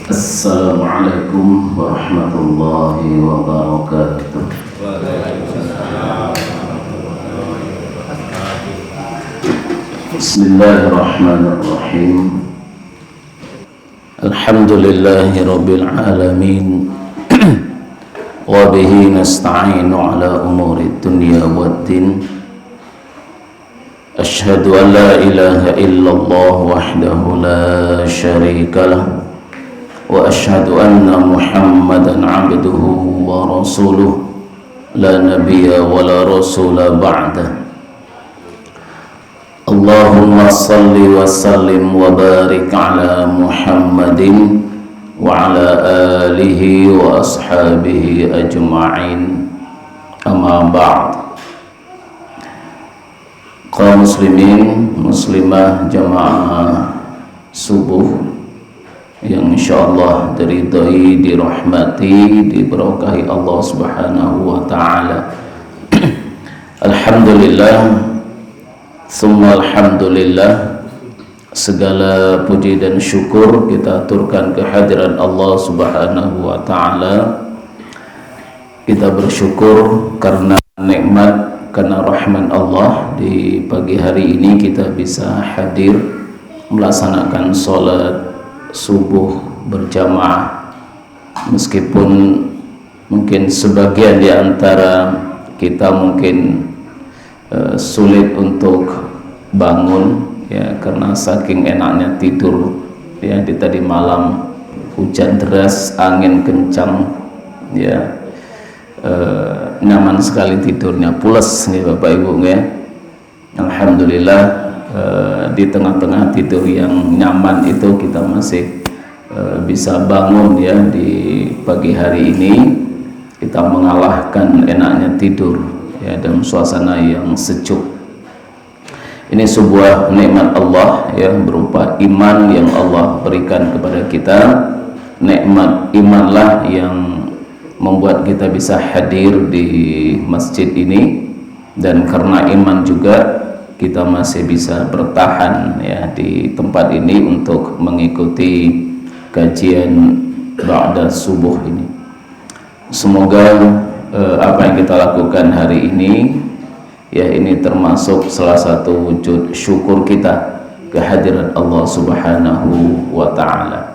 Assalamualaikum warahmatullahi wabarakatuh. Bismillahirrahmanirrahim. Alhamdulillahi rabbil alamin. Wa bihi nasta'inu ala umuri dunya waddin. Ashhadu an la ilaha illallah wahdahu la syarika lah. Wa ashhadu anna Muhammadan abduhu wa rasuluh la nabiyya wa la rasula ba'dah. Allahumma salli wa sallim wa barik ala Muhammadin wa ala alihi wa ashabihi ajma'in. Amma ba'd. Kaum muslimin muslimah jamaah subuh yang insyaallah diridhai, dirahmati, diberkahi Allah Subhanahu wa taala. Alhamdulillah, summa alhamdulillah, segala puji dan syukur kita aturkan kehadiran Allah Subhanahu wa taala. Kita bersyukur karena nikmat, karena rahmat Allah di pagi hari ini kita bisa hadir melaksanakan sholat subuh berjamaah, meskipun mungkin sebagian di antara kita mungkin sulit untuk bangun ya, karena saking enaknya tidur ya, di tadi malam hujan deras, angin kencang ya, nyaman sekali tidurnya, pules nih Bapak Ibu ya. Alhamdulillah, di tengah-tengah tidur yang nyaman itu kita masih bisa bangun ya di pagi hari ini. Kita mengalahkan enaknya tidur ya dalam suasana yang sejuk. Ini sebuah nikmat Allah ya, berupa iman yang Allah berikan kepada kita. Nikmat imanlah yang membuat kita bisa hadir di masjid ini, dan karena iman juga kita masih bisa bertahan ya di tempat ini untuk mengikuti kajian ba'da subuh ini. Semoga apa yang kita lakukan hari ini ya, ini termasuk salah satu wujud syukur kita kehadiran Allah Subhanahu wa taala.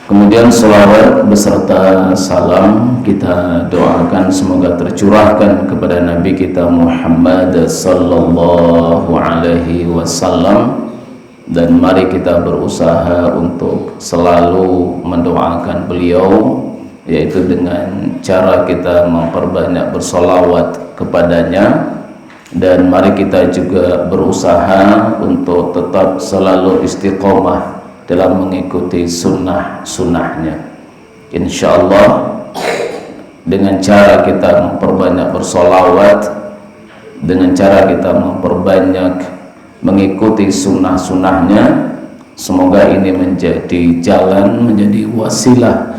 Kemudian salawat beserta salam kita doakan semoga tercurahkan kepada Nabi kita Muhammad sallallahu alaihi wasallam, dan mari kita berusaha untuk selalu mendoakan beliau, yaitu dengan cara kita memperbanyak bersolawat kepadanya, dan mari kita juga berusaha untuk tetap selalu istiqomah dalam mengikuti sunnah-sunnahnya. Insyaallah dengan cara kita memperbanyak bersolawat, dengan cara kita memperbanyak mengikuti sunnah-sunnahnya, semoga ini menjadi jalan, menjadi wasilah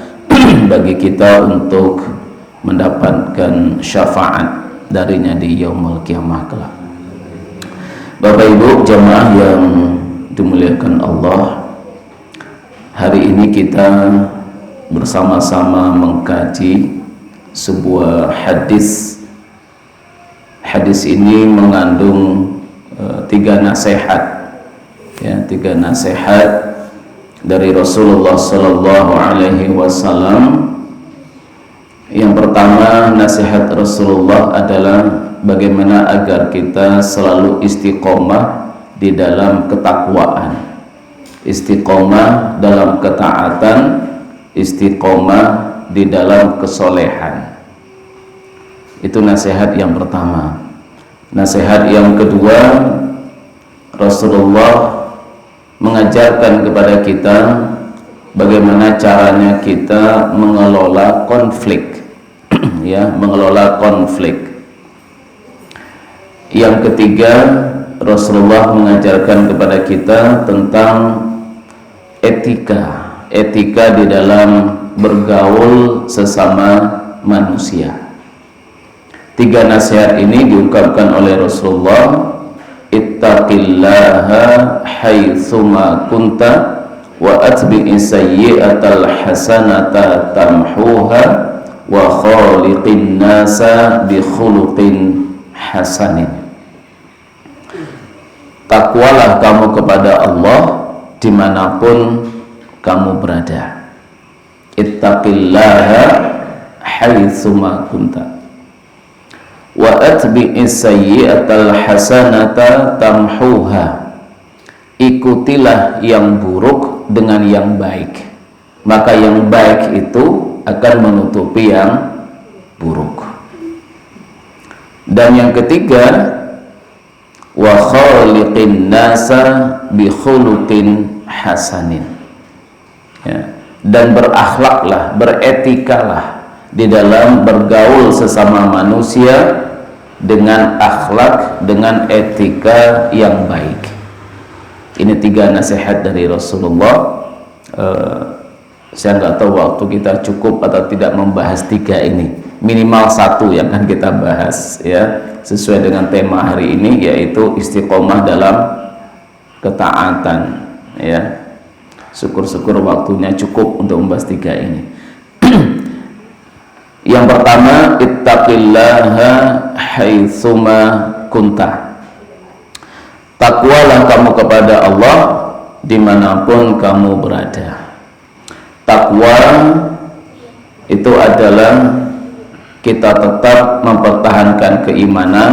bagi kita untuk mendapatkan syafaat darinya di yaumul kiamah kelak. Bapak Ibu jamaah yang dimuliakan Allah, hari ini kita bersama-sama mengkaji sebuah hadis. Hadis ini mengandung tiga nasihat ya, tiga nasihat dari Rasulullah sallallahu alaihi wasallam. Yang pertama, nasihat Rasulullah adalah bagaimana agar kita selalu istiqomah di dalam ketakwaan, istiqomah dalam ketaatan, istiqomah di dalam kesolehan. Itu nasihat yang pertama. Nasihat yang kedua, Rasulullah mengajarkan kepada kita bagaimana caranya kita mengelola konflik ya, mengelola konflik. Yang ketiga, Rasulullah mengajarkan kepada kita tentang etika di dalam bergaul sesama manusia. Tiga nasihat ini diungkapkan oleh Rasulullah: ittaqillaha haitsuma kunta wa atbi'is sayyi'atal hasanata tamhuha wa khaliqin nasa bi khuluqin hasanin. Takwalah kamu kepada Allah dimanapun kamu berada. Ittaqillaha haitsuma kunta wa atbi'is sayyi'atal hasanata tamhuha. Ikutilah yang buruk dengan yang baik, maka yang baik itu akan menutupi yang buruk. Dan yang ketiga, wa khaliqin nasa bi khuluqin hasanin, ya, dan berakhlaklah, beretikalah di dalam bergaul sesama manusia dengan akhlak, dengan etika yang baik. Ini 3 nasihat dari Rasulullah. Saya nggak tahu waktu kita cukup atau tidak membahas 3 ini. Minimal 1 yang akan kita bahas, ya, sesuai dengan tema hari ini, yaitu istiqomah dalam ketaatan, ya. Syukur-syukur waktunya cukup untuk membahas 3 ini. Yang pertama, ittaqillaha haitsuma kunta. Takwalah kamu kepada Allah dimanapun kamu berada. Takwa itu adalah kita tetap mempertahankan keimanan,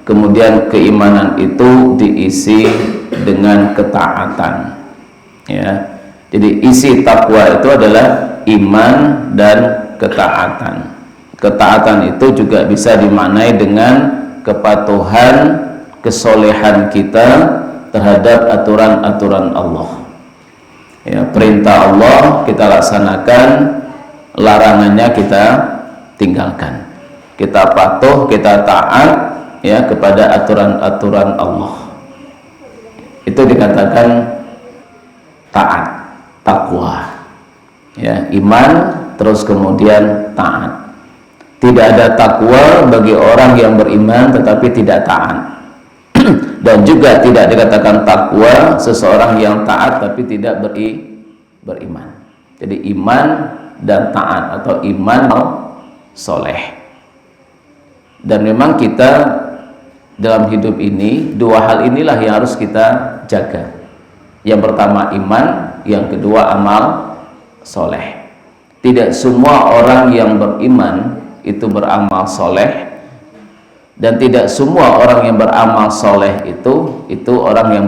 kemudian keimanan itu diisi dengan ketaatan, ya. Jadi isi takwa itu adalah iman dan ketaatan. Ketaatan itu juga bisa dimaknai dengan kepatuhan, kesolehan kita terhadap aturan-aturan Allah, ya. Perintah Allah kita laksanakan, larangannya kita tinggalkan. Kita patuh, kita taat, ya, kepada aturan-aturan Allah. Itu dikatakan taat, takwa, ya. Iman terus kemudian taat. Tidak ada takwa bagi orang yang beriman tetapi tidak taat. Dan juga tidak dikatakan takwa seseorang yang taat tapi tidak beriman. Jadi iman dan taat atau iman soleh. Dan memang kita dalam hidup ini 2 hal inilah yang harus kita jaga. Yang pertama iman, yang kedua amal soleh. Tidak semua orang yang beriman itu beramal soleh, dan tidak semua orang yang beramal soleh itu orang yang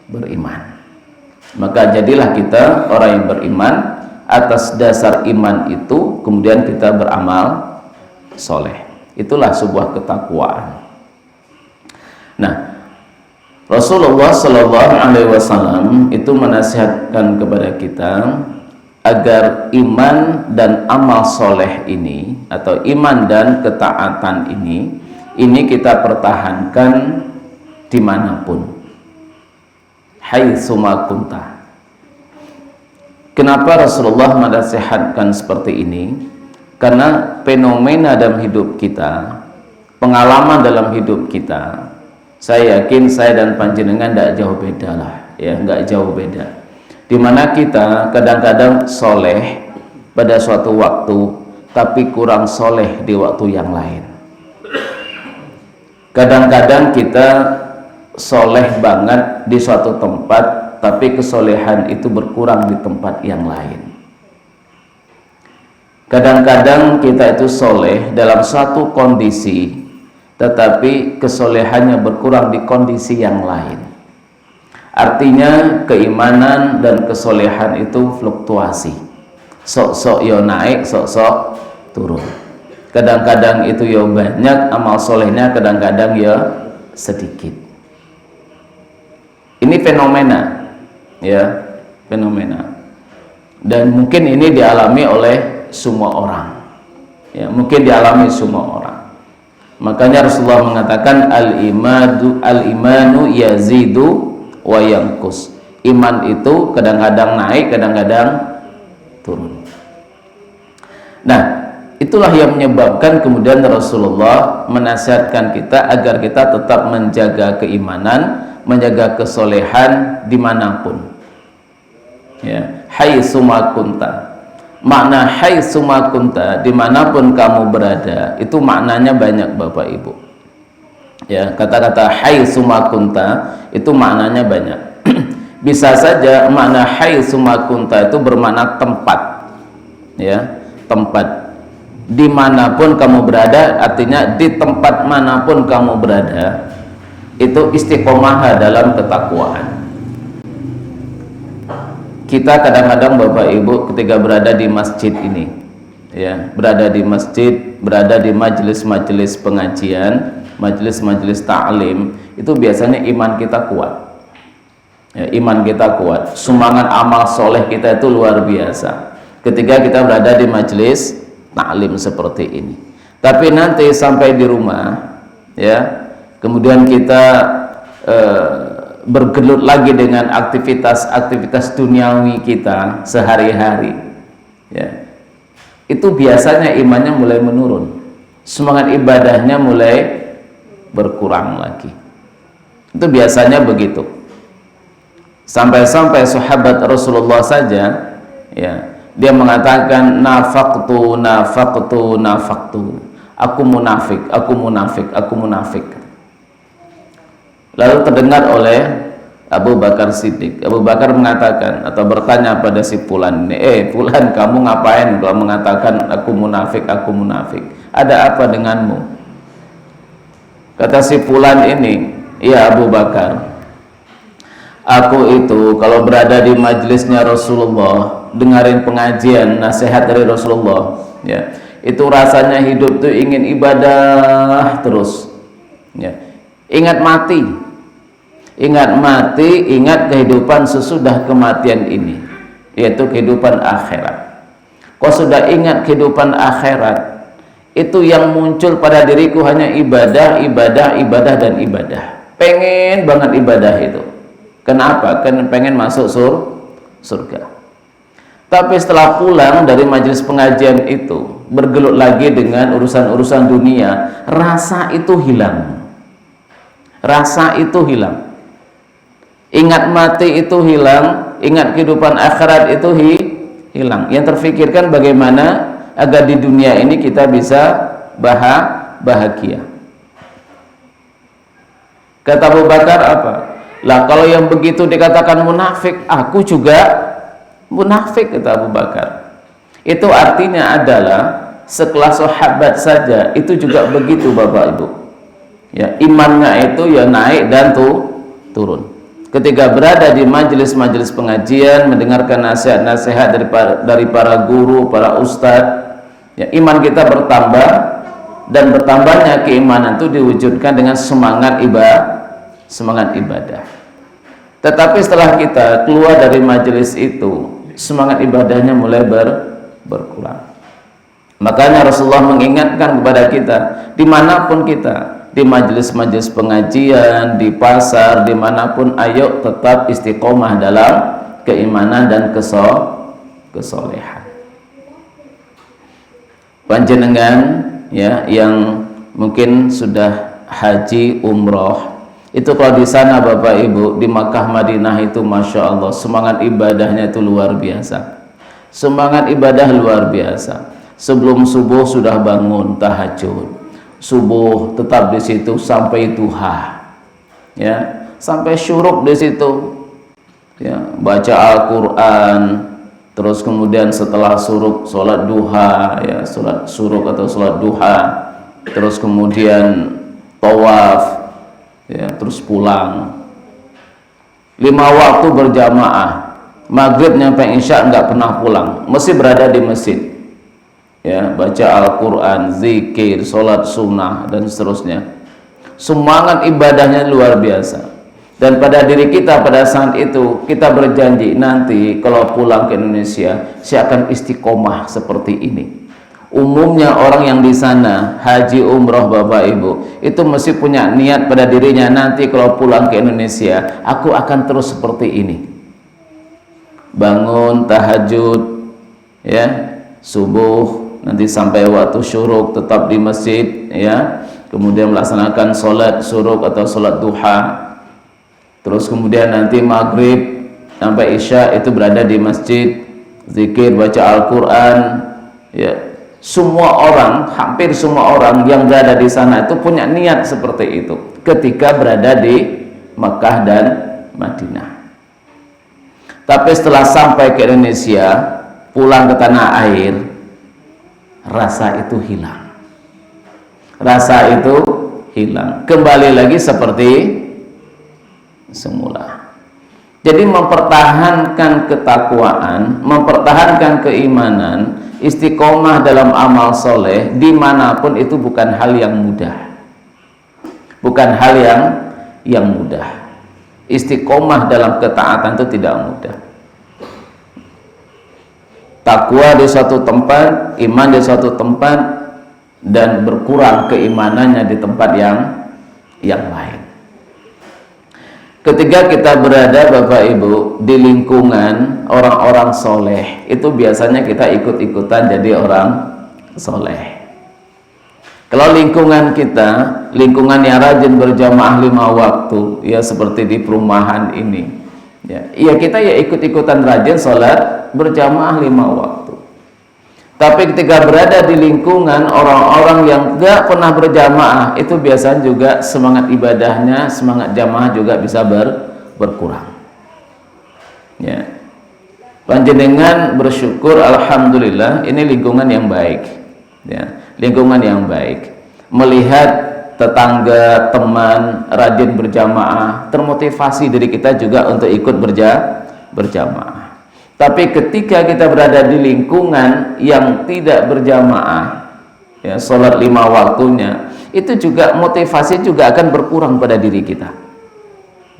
beriman. Maka jadilah kita orang yang beriman atas dasar iman itu, kemudian kita beramal soleh. Itulah sebuah ketakwaan. Nah, Rasulullah Shallallahu Alaihi Wasallam itu menasihatkan kepada kita agar iman dan amal soleh ini, atau iman dan ketaatan ini kita pertahankan dimanapun, haitsuma kunta. Kenapa Rasulullah menasihatkan seperti ini? Karena fenomena dalam hidup kita, pengalaman dalam hidup kita, saya yakin saya dan panjenengan tidak jauh beda lah, ya, nggak jauh beda. Dimana kita kadang-kadang soleh pada suatu waktu, tapi kurang soleh di waktu yang lain. Kadang-kadang kita soleh banget di suatu tempat, tapi kesolehan itu berkurang di tempat yang lain. Kadang-kadang kita itu soleh dalam suatu kondisi, tetapi kesolehannya berkurang di kondisi yang lain. Artinya keimanan dan kesolehan itu fluktuasi. Sok-sok yo naik, sok-sok turun. Kadang-kadang itu ya banyak amal solehnya, kadang-kadang ya sedikit. Ini fenomena, ya, fenomena. Dan mungkin ini dialami oleh semua orang, ya, mungkin dialami semua orang. Makanya Rasulullah mengatakan al-imanu yazidu wa yanqus. Iman itu kadang-kadang naik, kadang-kadang turun. Nah, itulah yang menyebabkan kemudian Rasulullah menasihatkan kita agar kita tetap menjaga keimanan, menjaga kesolehan dimanapun. Ya, haitsu ma kunta. Makna haitsu ma kunta, dimanapun kamu berada, itu maknanya banyak Bapak Ibu. Ya, kata-kata haitsu ma kunta itu maknanya banyak. Bisa saja makna haitsu ma kunta itu bermakna tempat. Ya, tempat. Dimanapun kamu berada, artinya di tempat manapun kamu berada, itu istiqomah dalam ketakwaan. Kita kadang-kadang Bapak Ibu ketika berada di masjid ini, ya, berada di masjid, berada di majelis-majelis pengajian, majelis-majelis ta'lim, itu biasanya iman kita kuat. Ya, iman kita kuat, semangat amal soleh kita itu luar biasa ketika kita berada di majelis ta'lim seperti ini. Tapi nanti sampai di rumah, ya, kemudian kita bergelut lagi dengan aktivitas-aktivitas duniawi kita sehari-hari, ya, itu biasanya imannya mulai menurun, semangat ibadahnya mulai berkurang lagi. Itu biasanya begitu. Sampai-sampai sahabat Rasulullah saja, ya, dia mengatakan nafaqtu, aku munafik, aku munafik, aku munafik. Lalu terdengar oleh Abu Bakar Siddiq. Abu Bakar mengatakan atau bertanya pada si Fulan ini, Fulan, kamu ngapain kalau mengatakan aku munafik, aku munafik? Ada apa denganmu? Kata si Fulan ini, ya Abu Bakar, aku itu kalau berada di majelisnya Rasulullah, dengarin pengajian, nasihat dari Rasulullah, ya, itu rasanya hidup tuh ingin ibadah terus, ya. Ingat mati, ingat kehidupan sesudah kematian ini, yaitu kehidupan akhirat. Kau sudah ingat kehidupan akhirat, itu yang muncul pada diriku hanya ibadah, dan ibadah. Pengen banget ibadah itu. Kenapa? Kan pengen masuk surga. Tapi setelah pulang dari majelis pengajian itu, bergelut lagi dengan urusan-urusan dunia, rasa itu hilang. Rasa itu hilang. Ingat mati itu hilang, ingat kehidupan akhirat itu hilang. Yang terfikirkan bagaimana agar di dunia ini kita bisa bahagia. Kata Abu Bakar apa? Lah kalau yang begitu dikatakan munafik, aku juga munafik, kata Abu Bakar. Itu artinya adalah sekelas sahabat saja itu juga begitu Bapak Ibu. Ya, imannya itu ya naik dan turun. Ketika berada di majelis-majelis pengajian, mendengarkan nasihat-nasihat dari para guru, para ustadz, ya, iman kita bertambah, dan bertambahnya keimanan itu diwujudkan dengan semangat ibadah. Tetapi setelah kita keluar dari majelis itu, semangat ibadahnya mulai berkurang. Makanya Rasulullah mengingatkan kepada kita, dimanapun kita, di majelis-majelis pengajian, di pasar, dimanapun, ayo tetap istiqomah dalam keimanan dan kesolehan. Panjenengan, ya, yang mungkin sudah haji umroh, itu kalau di sana Bapak Ibu di Makkah Madinah itu Masya Allah semangat ibadahnya itu luar biasa. Semangat ibadah luar biasa. Sebelum subuh sudah bangun tahajud, subuh tetap di situ sampai duha, ya, sampai syuruk di situ, ya, baca Al-Quran, terus kemudian setelah syuruk sholat duha, ya, sholat syuruk atau sholat duha, terus kemudian tawaf, ya, terus pulang. 5 waktu berjamaah, maghrib nyampe isya nggak pernah pulang, mesti berada di masjid, ya, baca Al-Quran, zikir, sholat sunnah, dan seterusnya. Semangat ibadahnya luar biasa. Dan pada diri kita pada saat itu kita berjanji, nanti kalau pulang ke Indonesia saya akan istiqomah seperti ini. Umumnya orang yang di sana haji umroh Bapak Ibu itu mesti punya niat pada dirinya, nanti kalau pulang ke Indonesia aku akan terus seperti ini. Bangun tahajud, ya, subuh, nanti sampai waktu syuruk tetap di masjid, ya, kemudian melaksanakan sholat syuruk atau sholat duha, terus kemudian nanti maghrib sampai Isya itu berada di masjid, zikir, baca Al-Quran, ya. Semua orang, hampir semua orang yang berada di sana itu punya niat seperti itu ketika berada di Mekah dan Madinah. Tapi setelah sampai ke Indonesia, pulang ke tanah air, rasa itu hilang. Rasa itu hilang. Kembali lagi seperti semula. Jadi mempertahankan ketakwaan, mempertahankan keimanan, istiqomah dalam amal soleh dimanapun itu bukan hal yang mudah. Bukan hal yang mudah. Istiqomah dalam ketaatan itu tidak mudah. Takwa di suatu tempat, iman di suatu tempat, dan berkurang keimanannya di tempat yang lain. Ketika kita berada, Bapak Ibu, di lingkungan orang-orang soleh, itu biasanya kita ikut-ikutan jadi orang soleh. Kalau lingkungan kita, lingkungan yang rajin berjamaah 5 waktu, ya seperti di perumahan ini, ya kita ya ikut-ikutan rajin sholat berjamaah 5 waktu. Tapi ketika berada di lingkungan orang-orang yang gak pernah berjamaah, itu biasanya juga semangat ibadahnya, semangat jamaah juga bisa berkurang. Ya. Panjenengan bersyukur, alhamdulillah, ini lingkungan yang baik. Ya, lingkungan yang baik. Melihat tetangga, teman rajin berjamaah, termotivasi diri kita juga untuk ikut berjamaah. Tapi ketika kita berada di lingkungan yang tidak berjamaah, ya, sholat 5 waktunya, itu juga motivasi juga akan berkurang pada diri kita,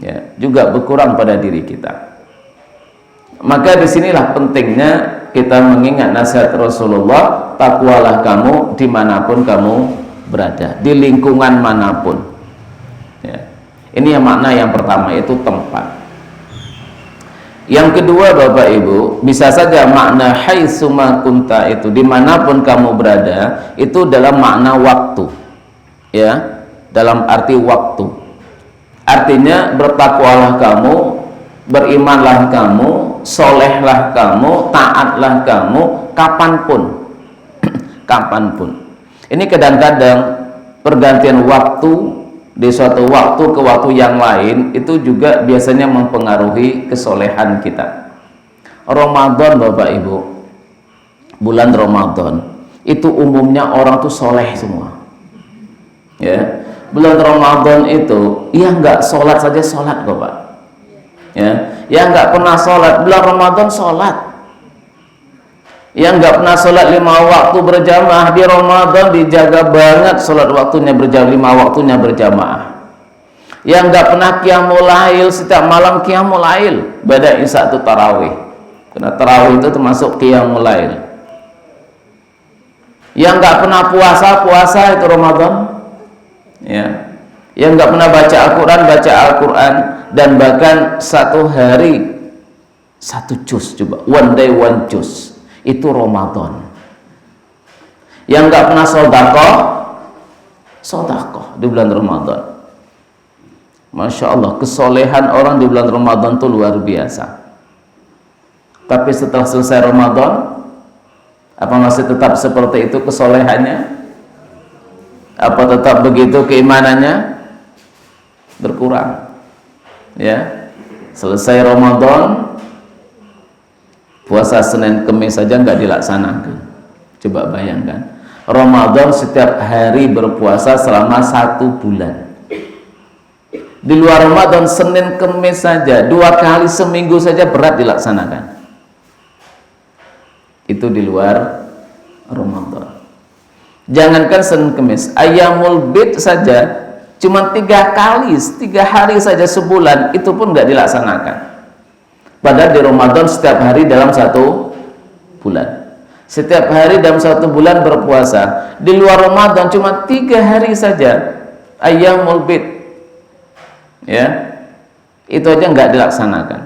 ya, juga berkurang pada diri kita. Maka disinilah pentingnya kita mengingat nasihat Rasulullah, takwalah kamu dimanapun kamu berada, di lingkungan manapun. Ya. Ini yang makna yang pertama, yaitu tempat. Yang kedua, Bapak Ibu, bisa saja makna haitsuma kunta itu dimanapun kamu berada, itu dalam makna waktu, ya, dalam arti waktu. Artinya bertakwalah kamu, berimanlah kamu, solehlah kamu, taatlah kamu, kapanpun. Kapanpun. Ini kadang-kadang pergantian waktu di suatu waktu ke waktu yang lain itu juga biasanya mempengaruhi kesolehan kita. Ramadan, Bapak Ibu, bulan Ramadan itu umumnya orang tuh soleh semua, ya. Bulan Ramadan itu ya nggak sholat saja sholat, Bapak, ya nggak pernah sholat bulan Ramadan sholat, yang nggak pernah sholat 5 waktu berjamaah di Ramadan dijaga banget sholat waktunya berjamaah, 5 waktunya berjamaah. Yang nggak pernah qiyamul lail, setiap malam qiyamul lail, beda isya itu tarawih, karena tarawih itu termasuk qiyamul lail. Yang nggak pernah puasa itu Ramadan, ya. Yang nggak pernah baca Al-Quran, dan bahkan satu hari 1 juz, coba one day 1 juz, itu Ramadan. Yang nggak pernah sodakoh di bulan Ramadan. Masya Allah, kesolehan orang di bulan Ramadan itu luar biasa. Tapi setelah selesai Ramadan, apa masih tetap seperti itu kesolehannya? Apa tetap begitu keimanannya? Berkurang, ya. Selesai Ramadan, puasa Senin Kemis saja nggak dilaksanakan. Coba bayangkan, Ramadan setiap hari berpuasa selama 1 bulan. Di luar Ramadan, Senin Kemis saja 2 kali seminggu saja berat dilaksanakan. Itu di luar Ramadan. Jangankan Senin Kemis, Ayyamul Bid saja cuma 3 kali, 3 hari saja sebulan, itu pun nggak dilaksanakan. Padahal di Ramadan setiap hari dalam 1 bulan, setiap hari dalam 1 bulan berpuasa. Di luar Ramadan cuma 3 hari saja Ayyamul Bid, ya, itu aja nggak dilaksanakan.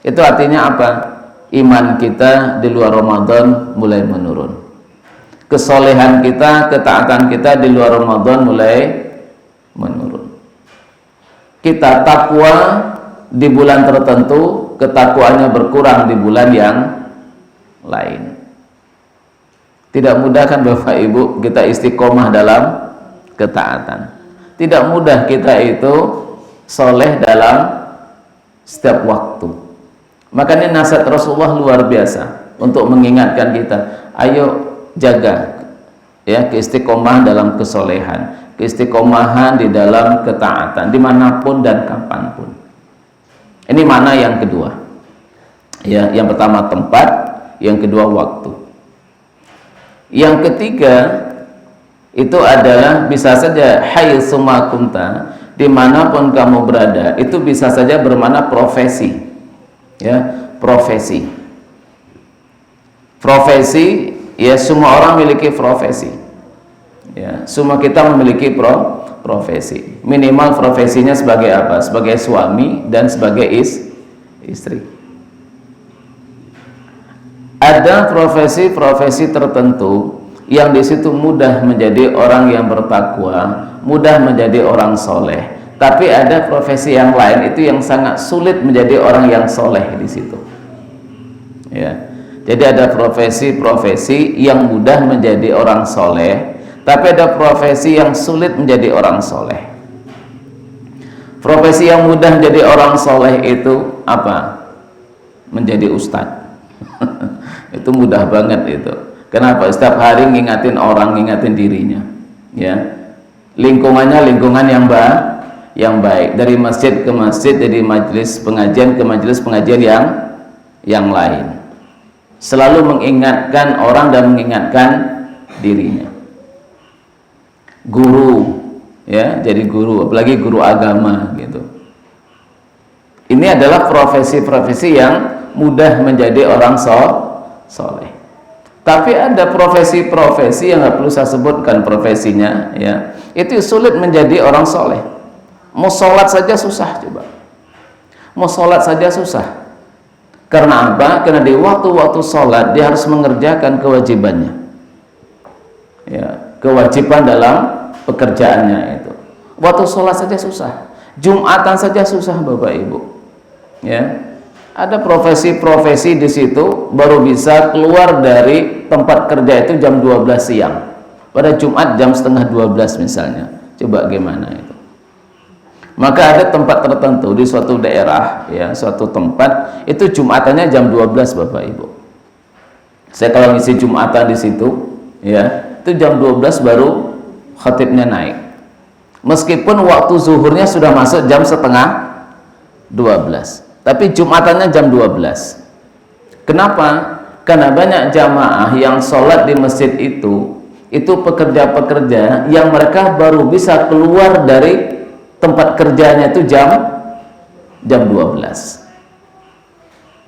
Itu artinya apa? Iman kita di luar Ramadan mulai menurun, kesolehan kita, ketaatan kita di luar Ramadan mulai menurun. Kita takwa di bulan tertentu, ketakwaannya berkurang di bulan yang lain. Tidak mudah kan Bapak Ibu kita istiqomah dalam ketaatan. Tidak mudah kita itu soleh dalam setiap waktu. Makanya nasihat Rasulullah luar biasa untuk mengingatkan kita, ayo jaga ya keistiqomahan dalam kesolehan, keistiqomahan di dalam ketaatan dimanapun dan kapanpun. Ini makna yang kedua ya, yang pertama tempat, yang kedua waktu. Yang ketiga itu adalah bisa saja haitsu ma kunta, dimanapun kamu berada, itu bisa saja bermakna profesi ya, profesi ya, semua orang memiliki profesi ya, semua kita memiliki profesi. Minimal profesinya sebagai apa? Sebagai suami dan sebagai istri. Ada profesi-profesi tertentu yang di situ mudah menjadi orang yang bertakwa, mudah menjadi orang soleh. Tapi ada profesi yang lain itu yang sangat sulit menjadi orang yang soleh di situ. Ya, jadi ada profesi-profesi yang mudah menjadi orang soleh, tapi ada profesi yang sulit menjadi orang soleh. Profesi yang mudah menjadi orang soleh itu apa? Menjadi ustadz. Itu mudah banget itu. Kenapa? Setiap hari ngingatin orang, ngingatin dirinya ya, lingkungannya lingkungan yang baik, dari masjid ke masjid, dari majelis pengajian ke majelis pengajian yang lain, selalu mengingatkan orang dan mengingatkan dirinya. Guru ya, jadi guru, apalagi guru agama gitu. Ini adalah profesi-profesi yang mudah menjadi orang soleh. Tapi ada profesi-profesi yang nggak perlu saya sebutkan profesinya ya, itu sulit menjadi orang soleh. Mau sholat saja susah, coba mau sholat saja susah. Karena apa? Karena di waktu-waktu sholat dia harus mengerjakan kewajibannya ya, kewajiban dalam pekerjaannya itu. Waktu sholat saja susah, Jumatan saja susah Bapak Ibu ya. Ada profesi-profesi di situ baru bisa keluar dari tempat kerja itu jam 12 siang. Pada Jumat jam setengah 12 misalnya. Coba gimana itu? Maka ada tempat tertentu di suatu daerah ya, suatu tempat itu Jumatannya jam 12 Bapak Ibu. Saya kalau ngisi Jumatan di situ ya, itu jam 12 baru khatibnya naik. Meskipun waktu zuhurnya sudah masuk jam setengah 12. Tapi Jumatannya jam 12. Kenapa? Karena banyak jamaah yang sholat di masjid itu pekerja-pekerja yang mereka baru bisa keluar dari tempat kerjanya itu jam 12.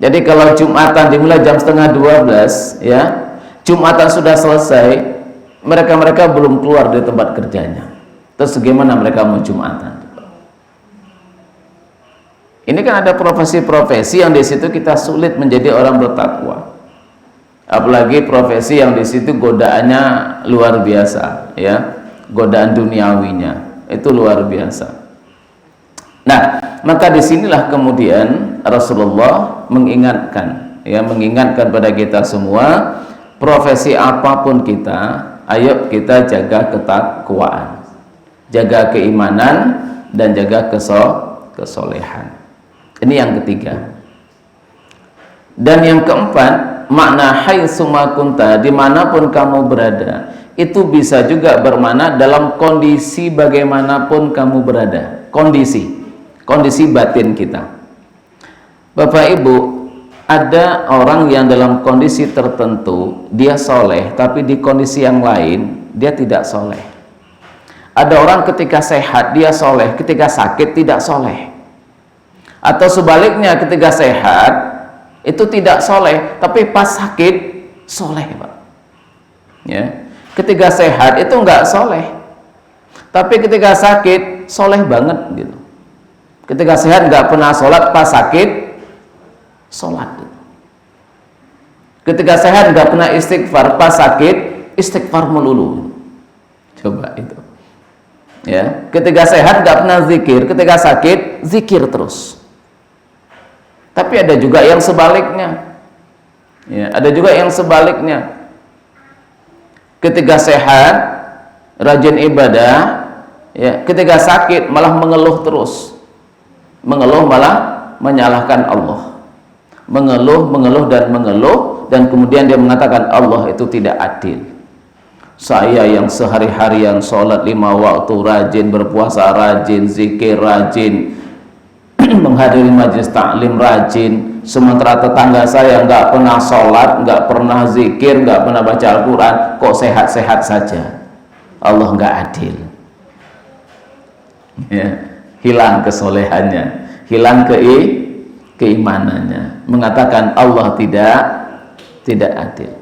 Jadi kalau Jumatan dimulai jam setengah 12 ya, Jumatan sudah selesai, mereka belum keluar dari tempat kerjanya. Terus bagaimana mereka mau Jumatan? Ini kan ada profesi-profesi yang di situ kita sulit menjadi orang bertakwa. Apalagi profesi yang di situ godaannya luar biasa, ya, godaan duniawinya itu luar biasa. Nah, maka disinilah kemudian Rasulullah mengingatkan, ya, mengingatkan pada kita semua, profesi apapun kita, ayo kita jaga ketakwaan, jaga keimanan dan jaga kesolehan. Ini yang ketiga. Dan yang keempat, makna haitsu ma kunta, dimanapun kamu berada, itu bisa juga bermakna dalam kondisi bagaimanapun kamu berada. Kondisi batin kita. Bapak Ibu, ada orang yang dalam kondisi tertentu dia soleh, tapi di kondisi yang lain dia tidak soleh. Ada orang ketika sehat dia soleh, ketika sakit tidak soleh. Atau sebaliknya, ketika sehat itu tidak soleh, tapi pas sakit soleh, Pak. Ya, ketika sehat itu enggak soleh, tapi ketika sakit soleh banget gitu. Ketika sehat enggak pernah sholat, pas sakit sholat. Ketika sehat enggak pernah istighfar, pas sakit istighfar melulu. Coba itu. Ya, ketika sehat enggak pernah zikir, ketika sakit zikir terus. Tapi ada juga yang sebaliknya. Ya, ada juga yang sebaliknya. Ketika sehat, rajin ibadah, ya, ketika sakit malah mengeluh terus. Mengeluh malah menyalahkan Allah. Mengeluh dan kemudian dia mengatakan Allah itu tidak adil. Saya yang sehari-harian sholat 5 waktu, rajin berpuasa, rajin zikir, rajin menghadiri majelis taklim, rajin, sementara tetangga saya nggak pernah sholat, nggak pernah zikir, nggak pernah baca Al-Quran, kok sehat-sehat saja. Allah nggak adil. Ya, hilang kesolehannya, hilang keimanannya, mengatakan Allah tidak adil.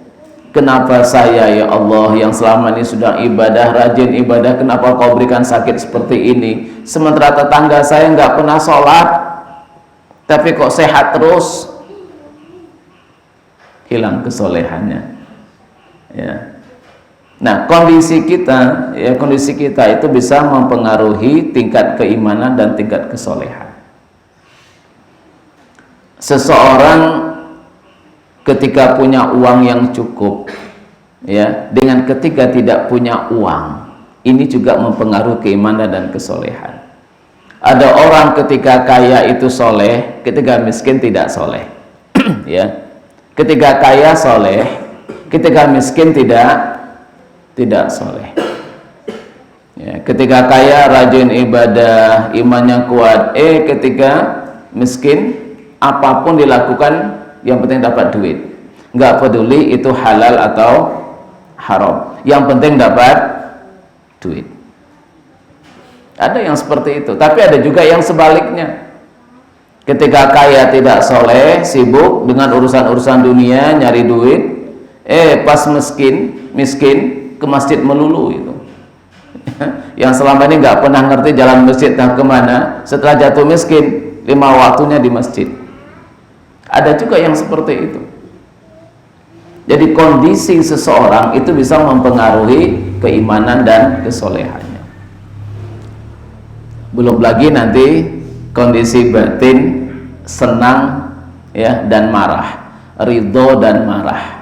Kenapa saya ya Allah yang selama ini sudah ibadah, rajin ibadah, kenapa kau berikan sakit seperti ini? Sementara tetangga saya nggak pernah sholat, tapi kok sehat terus? Hilang kesolehannya. Ya. Nah, kondisi kita itu bisa mempengaruhi tingkat keimanan dan tingkat kesolehan. Seseorang ketika punya uang yang cukup, ya, dengan ketika tidak punya uang, ini juga mempengaruhi keimanan dan kesolehan. Ada orang ketika kaya itu soleh, ketika miskin tidak soleh. Ya, ketika kaya soleh, ketika miskin tidak soleh. Ya, ketika kaya rajin ibadah, imannya kuat. Ketika miskin, apapun dilakukan, yang penting dapat duit, nggak peduli itu halal atau haram, yang penting dapat duit. Ada yang seperti itu, tapi ada juga yang sebaliknya. Ketika kaya tidak soleh, sibuk dengan urusan-urusan dunia, nyari duit, pas miskin ke masjid melulu itu. Yang selama ini nggak pernah ngerti jalan masjid dan kemana, setelah jatuh miskin 5 waktunya di masjid. Ada juga yang seperti itu. Jadi kondisi seseorang itu bisa mempengaruhi keimanan dan kesolehannya. Belum lagi nanti kondisi batin, senang, ya, dan marah, ridho dan marah.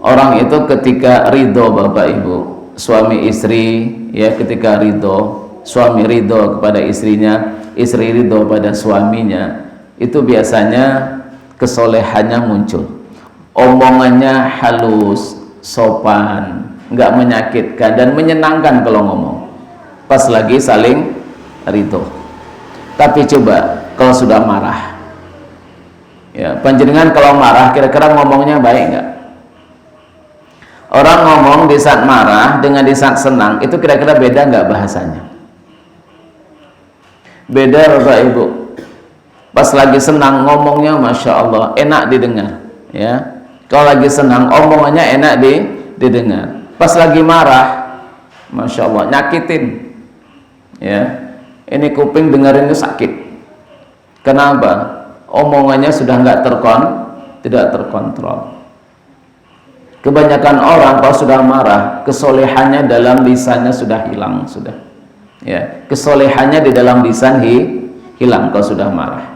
Orang itu ketika ridho, Bapak Ibu, suami istri, ya, ketika ridho, suami ridho kepada istrinya, istri ridho pada suaminya, itu biasanya kesolehannya muncul, omongannya halus, sopan, nggak menyakitkan dan menyenangkan kalau ngomong pas lagi saling ridho. Tapi coba kalau sudah marah, ya, panjenengan kalau marah kira-kira ngomongnya baik nggak? Orang ngomong di saat marah dengan di saat senang itu kira-kira beda nggak bahasanya? Beda, Bapak Ibu. Pas lagi senang ngomongnya Masya Allah enak didengar, ya. Kalau lagi senang omongannya enak didengar. Pas lagi marah Masya Allah nyakitin, ya. Ini kuping dengerinnya sakit. Kenapa? Omongannya sudah tidak terkontrol. Kebanyakan orang kalau sudah marah, kesolehannya dalam lisannya sudah hilang, sudah, ya. Kesolehannya di dalam lisan hilang kalau sudah marah.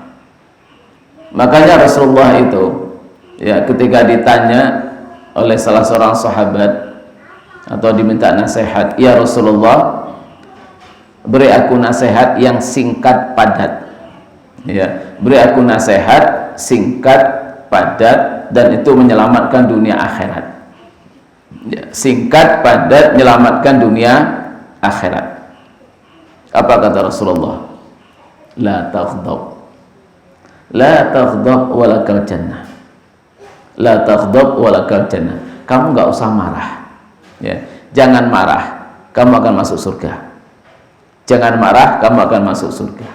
Makanya Rasulullah itu, ya, ketika ditanya oleh salah seorang sahabat atau diminta nasihat, ya Rasulullah, beri aku nasihat yang singkat padat, ya, beri aku nasihat singkat padat dan itu menyelamatkan dunia akhirat, ya, singkat padat menyelamatkan dunia akhirat. Apa kata Rasulullah? La taghdab, la taghdab walakal jannah, la taghdab walakal jannah. Kamu nggak usah marah, ya, jangan marah, kamu akan masuk surga. Jangan marah, kamu akan masuk surga.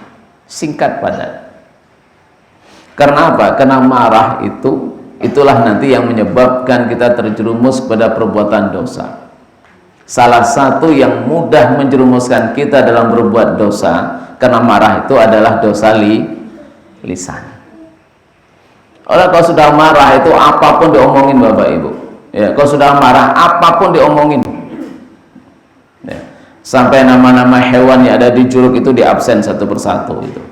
Singkat padat. Karena apa? Karena marah itulah nanti yang menyebabkan kita terjerumus pada perbuatan dosa. Salah satu yang mudah menjerumuskan kita dalam berbuat dosa karena marah itu adalah dosa lisan. Orang kalau sudah marah itu apapun diomongin, Bapak Ibu, ya, kalau sudah marah apapun diomongin, ya. Sampai nama-nama hewan yang ada di Curug itu diabsen satu persatu itu,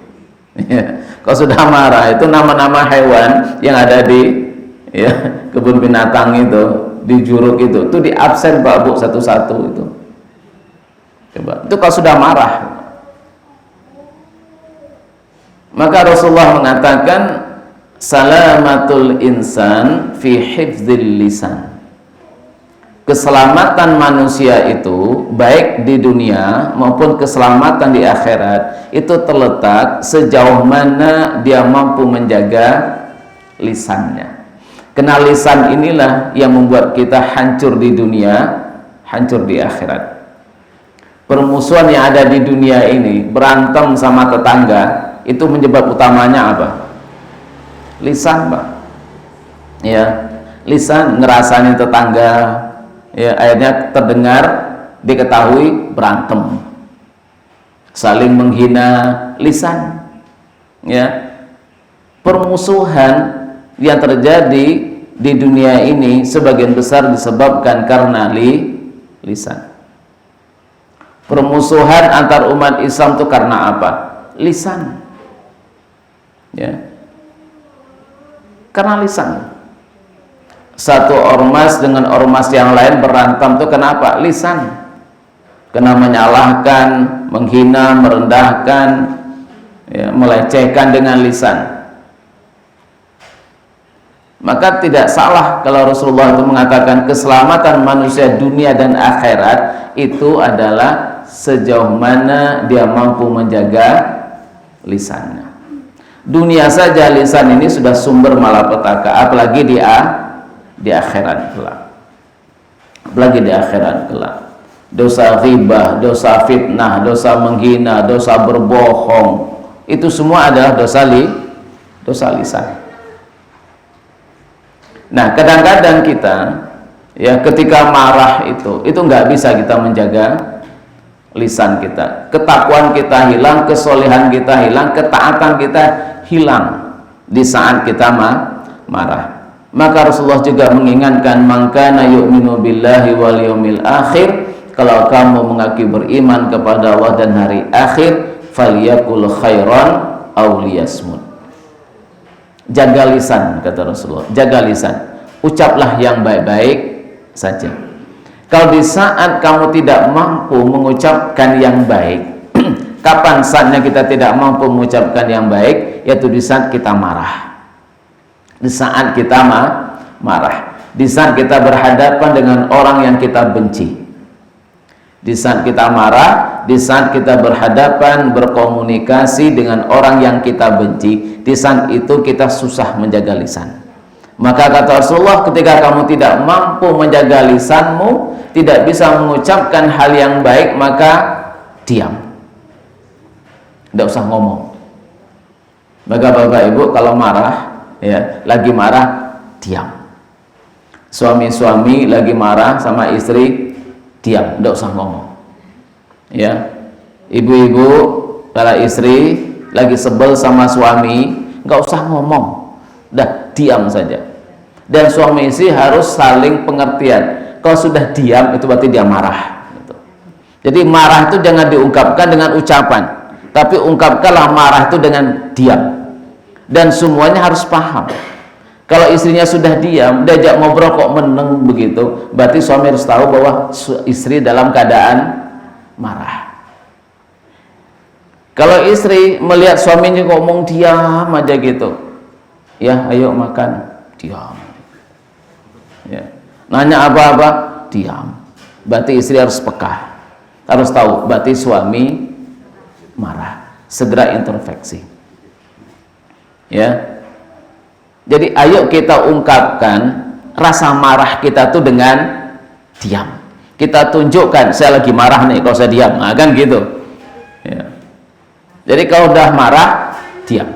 Ya. Kalau sudah marah itu nama-nama hewan yang ada di ya kebun binatang itu, di Juruk itu di absen Pak Bu satu-satu itu. Coba itu kalau sudah marah. Maka Rasulullah mengatakan salamatul insan fi hifdzil lisan. Keselamatan manusia itu baik di dunia maupun keselamatan di akhirat itu terletak sejauh mana dia mampu menjaga lisannya. Karena lisan inilah yang membuat kita hancur di dunia, hancur di akhirat. Permusuhan yang ada di dunia ini, berantem sama tetangga, itu penyebab utamanya apa? Lisan, Pak. Ya, lisan ngerasani tetangga, ya akhirnya terdengar, diketahui berantem, saling menghina, lisan. Ya, permusuhan yang terjadi di dunia ini sebagian besar disebabkan karena lisan. Permusuhan antar umat Islam itu karena apa? Lisan. Ya. Karena lisan. Satu ormas dengan ormas yang lain berantem itu kenapa? Lisan. Kena menyalahkan, menghina, merendahkan, ya, melecehkan dengan lisan. Maka tidak salah kalau Rasulullah itu mengatakan keselamatan manusia dunia dan akhirat itu adalah sejauh mana dia mampu menjaga lisannya. Dunia saja lisan ini sudah sumber malapetaka, apalagi di akhirat kelak. Apalagi di akhirat kelak. Dosa ghibah, dosa fitnah, dosa menghina, dosa berbohong, itu semua adalah dosa lisan. Nah, kadang-kadang kita ya ketika marah itu nggak bisa kita menjaga lisan kita. Ketakwaan kita hilang, kesolehan kita hilang, ketaatan kita hilang di saat kita marah. Maka Rasulullah juga mengingatkan, man kana yu'minu billahi wal yaumil akhir, kalau kamu mengaku beriman kepada Allah dan hari akhir, falyakul khairan aw liyasmut. Jaga lisan, kata Rasulullah, jaga lisan, ucaplah yang baik-baik saja. Kalau di saat kamu tidak mampu mengucapkan yang baik, kapan saatnya kita tidak mampu mengucapkan yang baik? Yaitu di saat kita marah. Di saat kita marah, di saat kita berhadapan dengan orang yang kita benci, di saat kita marah, di saat kita berhadapan berkomunikasi dengan orang yang kita benci, di saat itu kita susah menjaga lisan. Maka kata Rasulullah, ketika kamu tidak mampu menjaga lisanmu, tidak bisa mengucapkan hal yang baik, maka diam, tidak usah ngomong. Maka Bapak Ibu kalau marah, ya lagi marah, diam. Suami-suami lagi marah sama istri, diam, tidak usah ngomong. Ya, ibu-ibu, para istri lagi sebel sama suami, nggak usah ngomong, dah diam saja. Dan suami istri harus saling pengertian. Kalau sudah diam itu berarti dia marah. Jadi marah itu jangan diungkapkan dengan ucapan, tapi ungkapkanlah marah itu dengan diam. Dan semuanya harus paham. Kalau istrinya sudah diam, diajak ngobrol kok meneng begitu, berarti suami harus tahu bahwa istri dalam keadaan marah. Kalau istri melihat suaminya ngomong diam aja gitu, ya ayo makan, diam. Ya. Nanya apa-apa, diam. Berarti istri harus peka, harus tahu berarti suami marah, segera intervensi. Ya. Jadi ayo kita ungkapkan rasa marah kita tuh dengan diam. Kita tunjukkan saya lagi marah nih kalau saya diam, nah, kan gitu. Ya. Jadi kalau udah marah, diam.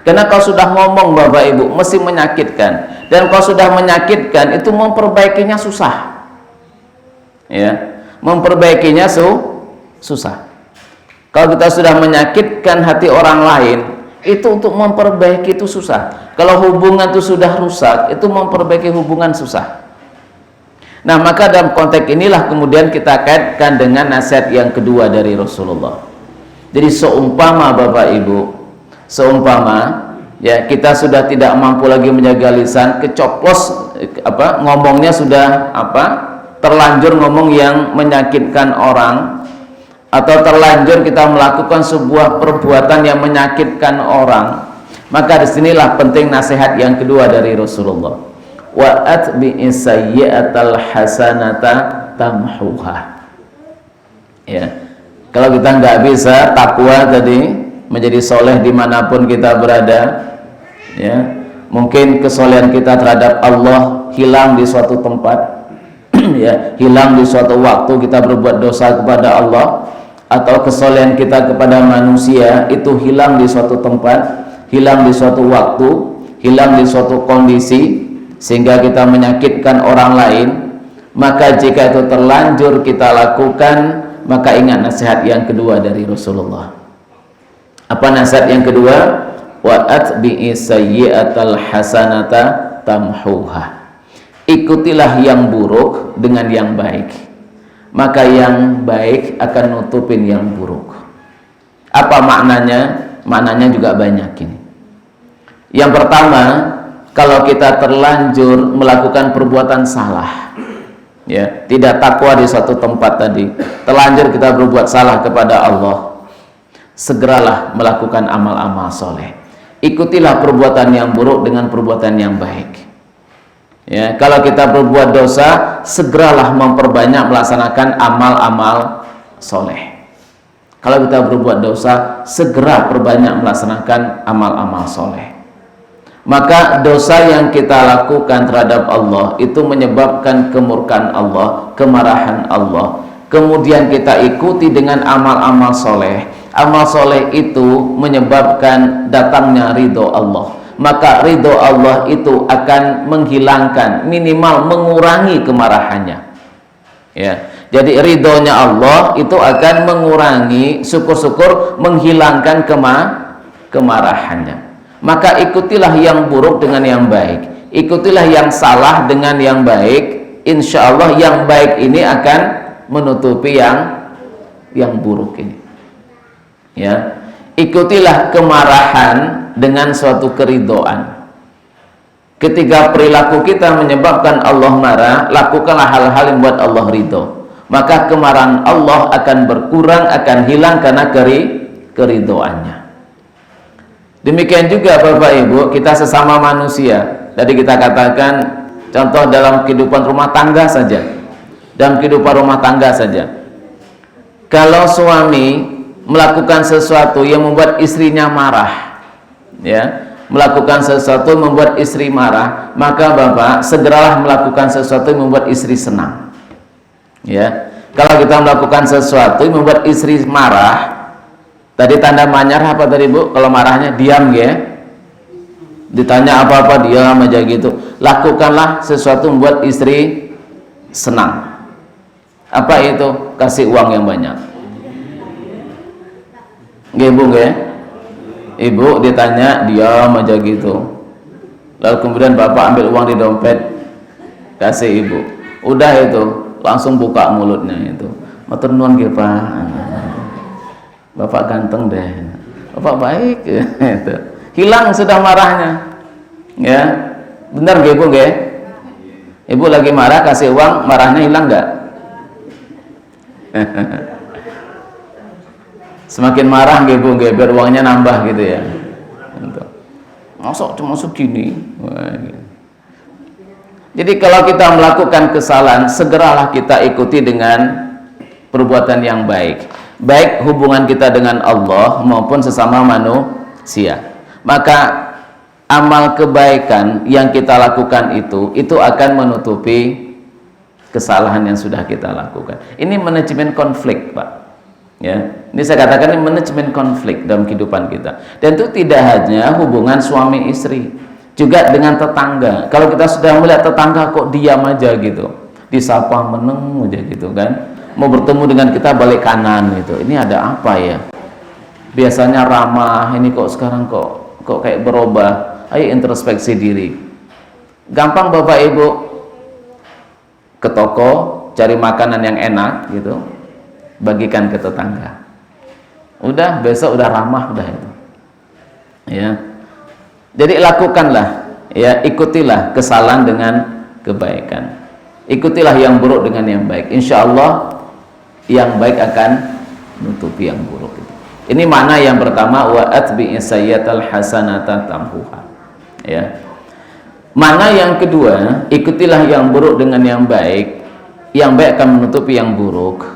Karena kalau sudah ngomong Bapak Ibu mesti menyakitkan, dan kalau sudah menyakitkan itu memperbaikinya susah. Ya, memperbaikinya susah. Kalau kita sudah menyakitkan hati orang lain, itu untuk memperbaiki itu susah. Kalau hubungan itu sudah rusak, itu memperbaiki hubungan susah. Nah, maka dalam konteks inilah kemudian kita kaitkan dengan nasihat yang kedua dari Rasulullah. Jadi seumpama Bapak Ibu Seumpama ya kita sudah tidak mampu lagi menjaga lisan, kecoplos ngomongnya sudah terlanjur ngomong yang menyakitkan orang, atau terlanjur kita melakukan sebuah perbuatan yang menyakitkan orang, maka disinilah penting nasihat yang kedua dari Rasulullah, wa atbi'is sayyi'atal hasanata tamhuha. Ya, kalau kita nggak bisa takwa tadi, menjadi soleh dimanapun kita berada, ya, mungkin kesolehan kita terhadap Allah hilang di suatu tempat, ya, hilang di suatu waktu kita berbuat dosa kepada Allah, atau kesolehan kita kepada manusia itu hilang di suatu tempat, hilang di suatu waktu, hilang di suatu kondisi, sehingga kita menyakitkan orang lain. Maka jika itu terlanjur kita lakukan, maka ingat nasihat yang kedua dari Rasulullah. Apa nasihat yang kedua? Wa atbi'is sayyi'atal hasanata tamhuha. Ikutilah yang buruk dengan yang baik, maka yang baik akan nutupin yang buruk. Apa maknanya? Maknanya juga banyak ini. Yang pertama, kalau kita terlanjur melakukan perbuatan salah, ya, tidak takwa di suatu tempat tadi, terlanjur kita berbuat salah kepada Allah, segeralah melakukan amal-amal soleh. Ikutilah perbuatan yang buruk dengan perbuatan yang baik. Ya, kalau kita berbuat dosa, segeralah memperbanyak melaksanakan amal-amal soleh. Kalau kita berbuat dosa, segera perbanyak melaksanakan amal-amal soleh. Maka dosa yang kita lakukan terhadap Allah itu menyebabkan kemurkaan Allah, kemarahan Allah. Kemudian kita ikuti dengan amal-amal soleh. Amal soleh itu menyebabkan datangnya ridho Allah. Maka ridho Allah itu akan menghilangkan, minimal mengurangi kemarahannya. Ya, jadi ridhonya Allah itu akan mengurangi, syukur-syukur menghilangkan kemarahannya. Maka ikutilah yang buruk dengan yang baik, ikutilah yang salah dengan yang baik. Insya Allah yang baik ini akan menutupi yang buruk ini. Ya, ikutilah kemarahan dengan suatu keridhaan. Ketika perilaku kita menyebabkan Allah marah, lakukanlah hal-hal yang membuat Allah ridho. Maka kemarahan Allah akan berkurang, akan hilang karena keridhoannya. Demikian juga Bapak Ibu, kita sesama manusia. Tadi kita katakan contoh dalam kehidupan rumah tangga saja. Dalam kehidupan rumah tangga saja. Kalau suami melakukan sesuatu yang membuat istrinya marah, ya, melakukan sesuatu yang membuat istri marah, maka Bapak segeralah melakukan sesuatu yang membuat istri senang. Ya, kalau kita melakukan sesuatu yang membuat istri marah, tadi tanda marah apa tadi Bu? Kalau marahnya diam ya. Ditanya apa-apa diam aja gitu. Lakukanlah sesuatu yang membuat istri senang. Apa itu? Kasih uang yang banyak. Nggih Bu nggih. Ibu ditanya diam aja gitu. Lalu kemudian Bapak ambil uang di dompet, kasih Ibu. Udah itu, langsung buka mulutnya itu. Matur nuwun nggih Pak. Bapak ganteng deh. Bapak baik itu. Hilang sudah marahnya. Ya. Benar nggih Bu nggih? Ibu lagi marah kasih uang, marahnya hilang enggak? Semakin marah nggih Bu nggih, biar uangnya nambah gitu ya. Masuk cuma segini. Jadi kalau kita melakukan kesalahan, segeralah kita ikuti dengan perbuatan yang baik. Baik hubungan kita dengan Allah maupun sesama manusia. Maka amal kebaikan yang kita lakukan itu akan menutupi kesalahan yang sudah kita lakukan. Ini manajemen konflik, Pak. Ya, ini saya katakan ini manajemen konflik dalam kehidupan kita. Dan itu tidak hanya hubungan suami istri, juga dengan tetangga. Kalau kita sudah melihat tetangga kok diam aja gitu, disapa meneng aja gitu kan, mau bertemu dengan kita balik kanan gitu, ini ada apa ya? Biasanya ramah, ini kok sekarang kok kayak berubah. Ayo introspeksi diri. Gampang Bapak Ibu ke toko cari makanan yang enak gitu, bagikan ke tetangga. Udah besok udah ramah udah itu. Ya. Jadi lakukanlah, ya, ikutilah kesalahan dengan kebaikan. Ikutilah yang buruk dengan yang baik. Insya Allah yang baik akan menutupi yang buruk. Ini makna yang pertama, wa atbi'is sayyi'atal hasanata tamhuha. Ya. Makna yang kedua, ikutilah yang buruk dengan yang baik akan menutupi yang buruk.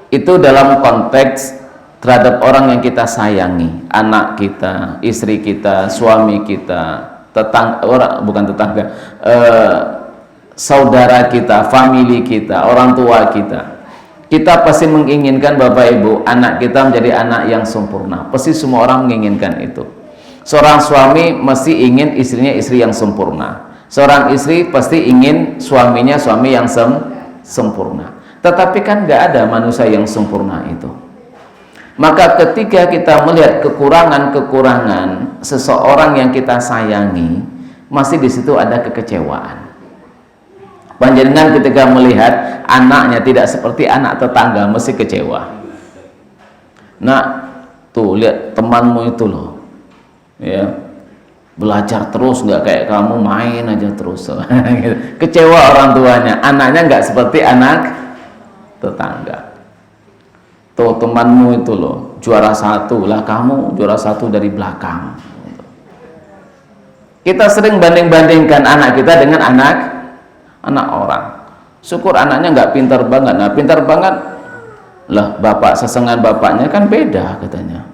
Itu dalam konteks terhadap orang yang kita sayangi, anak kita, istri kita, suami kita, saudara kita, family kita, orang tua kita. Kita pasti menginginkan Bapak Ibu, anak kita menjadi anak yang sempurna. Pasti semua orang menginginkan itu. Seorang suami mesti ingin istrinya istri yang sempurna. Seorang istri pasti ingin suaminya suami yang sempurna. Tetapi kan nggak ada manusia yang sempurna itu. Maka ketika kita melihat kekurangan-kekurangan seseorang yang kita sayangi, masih di situ ada kekecewaan. Panjenengan ketika melihat anaknya tidak seperti anak tetangga, mesti kecewa. Nah, tuh lihat temanmu itu loh, ya, belajar terus nggak kayak kamu, main aja terus. Kecewa orang tuanya, anaknya nggak seperti anak tetangga. Tuh temanmu itu loh juara 1 lah, kamu juara 1 dari belakang. Kita sering banding-bandingkan anak kita dengan anak orang. Syukur anaknya nggak pintar banget. Nah, pintar banget lah, bapak sesengan bapaknya kan beda katanya.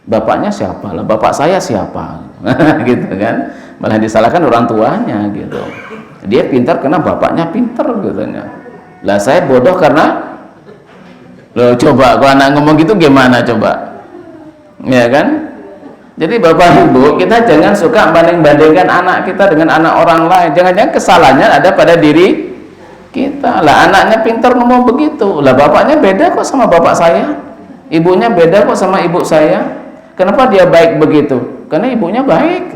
Bapaknya siapa lah? Bapak saya siapa? Gitu kan? Malah disalahkan orang tuanya gitu. Dia pintar karena bapaknya pintar katanya. Lah saya bodoh karena, loh coba kalau anak ngomong gitu gimana coba, ya kan? Jadi Bapak Ibu, kita jangan suka banding-bandingkan anak kita dengan anak orang lain. Jangan-jangan kesalahannya ada pada diri kita. Lah anaknya pintar ngomong begitu, lah bapaknya beda kok sama bapak saya, ibunya beda kok sama ibu saya. Kenapa dia baik begitu? Karena ibunya baik.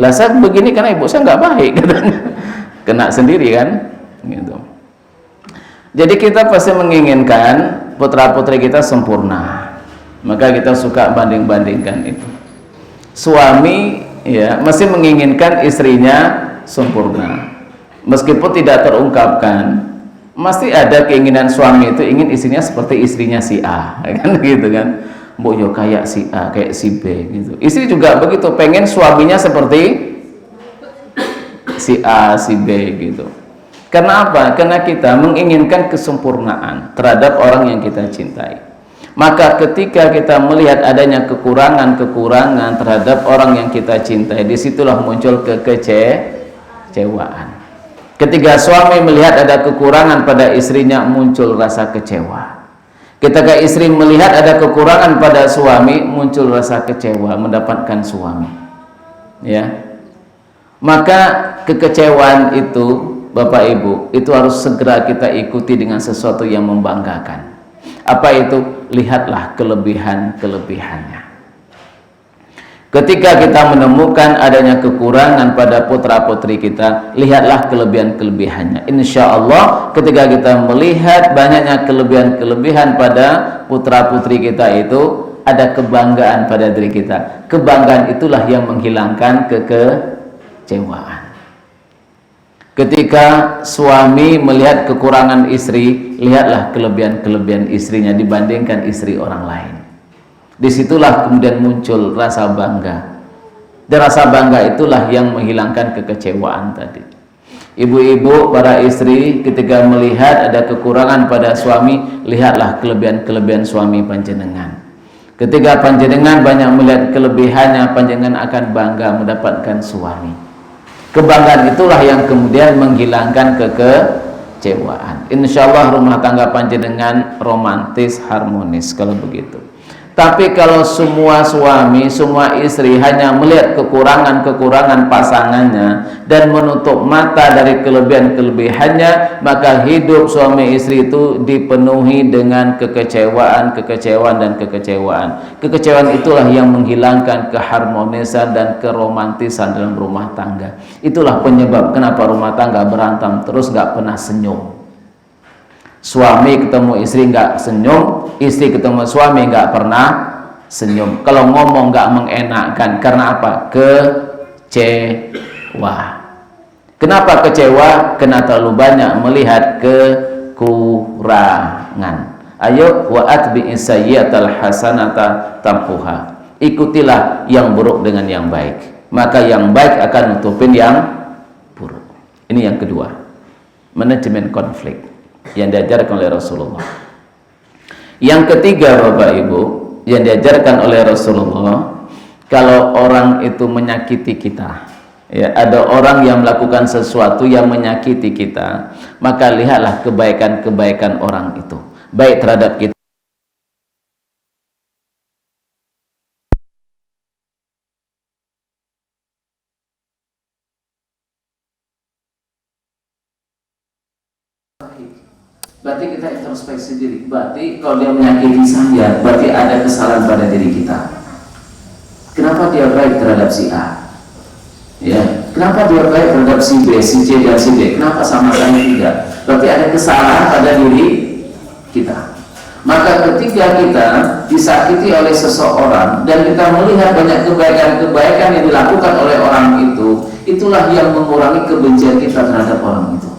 Lah saya begini karena ibu saya nggak baik katanya. Kena sendiri kan, gitu. Jadi kita pasti menginginkan putra-putri kita sempurna, maka kita suka banding-bandingkan itu. Suami ya mesti menginginkan istrinya sempurna, meskipun tidak terungkapkan, mesti ada keinginan suami itu ingin istrinya seperti istrinya si A, kan gitu kan, mbok yo kayak si A, kayak si B gitu. Istri juga begitu, pengen suaminya seperti si A, si B gitu. Karena apa? Karena kita menginginkan kesempurnaan terhadap orang yang kita cintai. Maka ketika kita melihat adanya kekurangan-kekurangan terhadap orang yang kita cintai, disitulah muncul kekecewaan. Ketika suami melihat ada kekurangan pada istrinya, muncul rasa kecewa. Ketika istri melihat ada kekurangan pada suami, muncul rasa kecewa mendapatkan suami. Ya. Maka kekecewaan itu, Bapak Ibu, itu harus segera kita ikuti dengan sesuatu yang membanggakan. Apa itu? Lihatlah kelebihan-kelebihannya. Ketika kita menemukan adanya kekurangan pada putra-putri kita, lihatlah kelebihan-kelebihannya. Insya Allah ketika kita melihat banyaknya kelebihan-kelebihan pada putra-putri kita itu, ada kebanggaan pada diri kita. Kebanggaan itulah yang menghilangkan kekecewaan. Ketika suami melihat kekurangan istri, lihatlah kelebihan-kelebihan istrinya dibandingkan istri orang lain. Disitulah kemudian muncul rasa bangga. Dan rasa bangga itulah yang menghilangkan kekecewaan tadi. Ibu-ibu, para istri, ketika melihat ada kekurangan pada suami, lihatlah kelebihan-kelebihan suami panjenengan. Ketika panjenengan banyak melihat kelebihannya, panjenengan akan bangga mendapatkan suami. Kebanggaan itulah yang kemudian menghilangkan kekecewaan. Insya Allah rumah tangga panjenengan romantis, harmonis kalau begitu. Tapi kalau semua suami, semua istri hanya melihat kekurangan-kekurangan pasangannya dan menutup mata dari kelebihan-kelebihannya, maka hidup suami istri itu dipenuhi dengan kekecewaan, dan kekecewaan. Kekecewaan itulah yang menghilangkan keharmonisan dan keromantisan dalam rumah tangga. Itulah penyebab kenapa rumah tangga berantem terus, gak pernah senyum. Suami ketemu istri nggak senyum, istri ketemu suami nggak pernah senyum. Kalau ngomong nggak mengenakkan, karena apa? Kecewa. Kenapa kecewa? Karena terlalu banyak melihat kekurangan. Ayo wa atbi'is sayyi'atal hasanata tamhuha. Ikutilah yang buruk dengan yang baik, maka yang baik akan nutupin yang buruk. Ini yang kedua, manajemen konflik yang diajarkan oleh Rasulullah. Yang ketiga, Bapak Ibu, yang diajarkan oleh Rasulullah, kalau orang itu menyakiti kita, ya, ada orang yang melakukan sesuatu yang menyakiti kita, maka lihatlah kebaikan-kebaikan orang itu, baik terhadap kita. Berarti kita introspeksi diri. Berarti kalau dia menyakiti saya, berarti ada kesalahan pada diri kita. Kenapa dia baik terhadap si A? Ya, kenapa dia baik terhadap si B, si C dan si D? Kenapa sama saya tidak? Berarti ada kesalahan pada diri kita. Maka ketika kita disakiti oleh seseorang dan kita melihat banyak kebaikan-kebaikan yang dilakukan oleh orang itu, itulah yang mengurangi kebencian kita terhadap orang itu.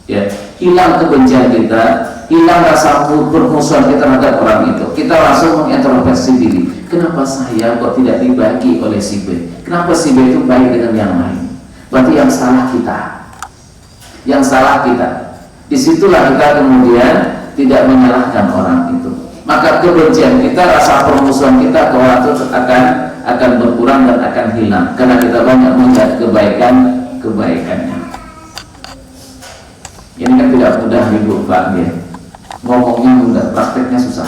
Ya, hilang kebencian kita, hilang rasa permusuhan kita terhadap orang itu. Kita langsung mengintrospeksi diri. Kenapa saya kok tidak dibagi oleh si B? Kenapa si B itu baik dengan yang lain? Berarti yang salah kita. Yang salah kita. Disitulah kita kemudian tidak menyalahkan orang itu. Maka kebencian kita, rasa permusuhan kita ke orang itu akan berkurang dan akan hilang, karena kita banyak melihat kebaikannya. Ini kan tidak mudah Ibu Pak, ya. Ngomongnya mudah, prakteknya susah.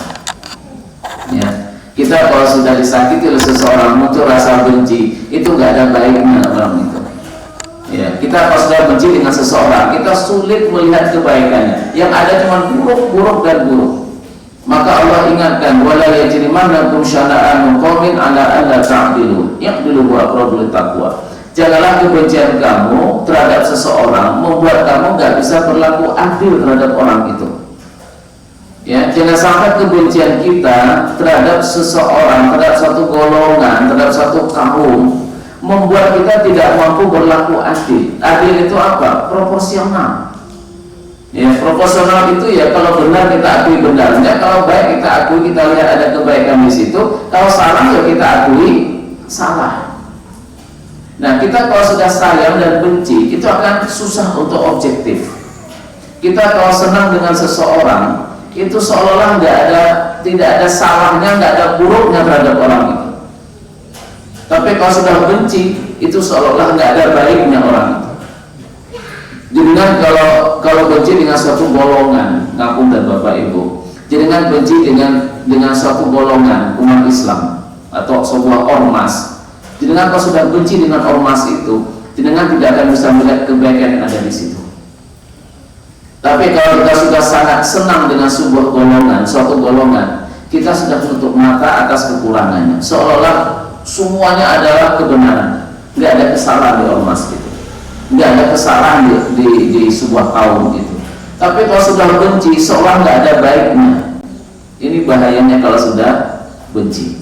Ya, kita kalau sudah disakiti oleh seseorang muncul rasa benci, itu nggak ada baiknya orang itu. Ya, kita kalau sudah benci dengan seseorang, kita sulit melihat kebaikannya. Yang ada cuma buruk dan buruk. Maka Allah ingatkan, wala yajrimannakum syana'anu qaumin 'ala alla ta'dilu, ya'dilu huwa aqrabu littaqwa. Janganlah kebencian kamu terhadap seseorang membuat kamu nggak bisa berlaku adil terhadap orang itu. Ya, jangan sampai kebencian kita terhadap seseorang, terhadap satu golongan, terhadap satu kaum membuat kita tidak mampu berlaku adil. Adil itu apa? Proporsional. Ya, proporsional itu ya kalau benar kita akui benarnya, kalau baik kita akui, kita lihat ada kebaikan di situ. Kalau salah ya kita akui salah. Nah, kita kalau sudah sayang dan benci, itu akan susah untuk objektif. Kita kalau senang dengan seseorang, itu seolah-olah tidak ada salahnya, nggak ada buruknya terhadap orang itu. Tapi kalau sudah benci, itu seolah-olah nggak ada baiknya orang itu. Jangan kalau benci dengan suatu golongan, ngapunten Bapak Ibu, jangan benci dengan suatu golongan umat Islam atau sebuah ormas. Jenengan kalau sudah benci dengan ormas itu, jenengan tidak akan bisa melihat kebaikan yang ada di situ. Tapi kalau kita sudah sangat senang dengan sebuah golongan, suatu golongan, kita sudah menutup mata atas kekurangannya. Seolah-olah semuanya adalah kebenaran, nggak ada kesalahan di ormas itu, nggak ada kesalahan di sebuah kaum itu. Tapi kalau sudah benci, seolah nggak ada baiknya. Ini bahayanya kalau sudah benci.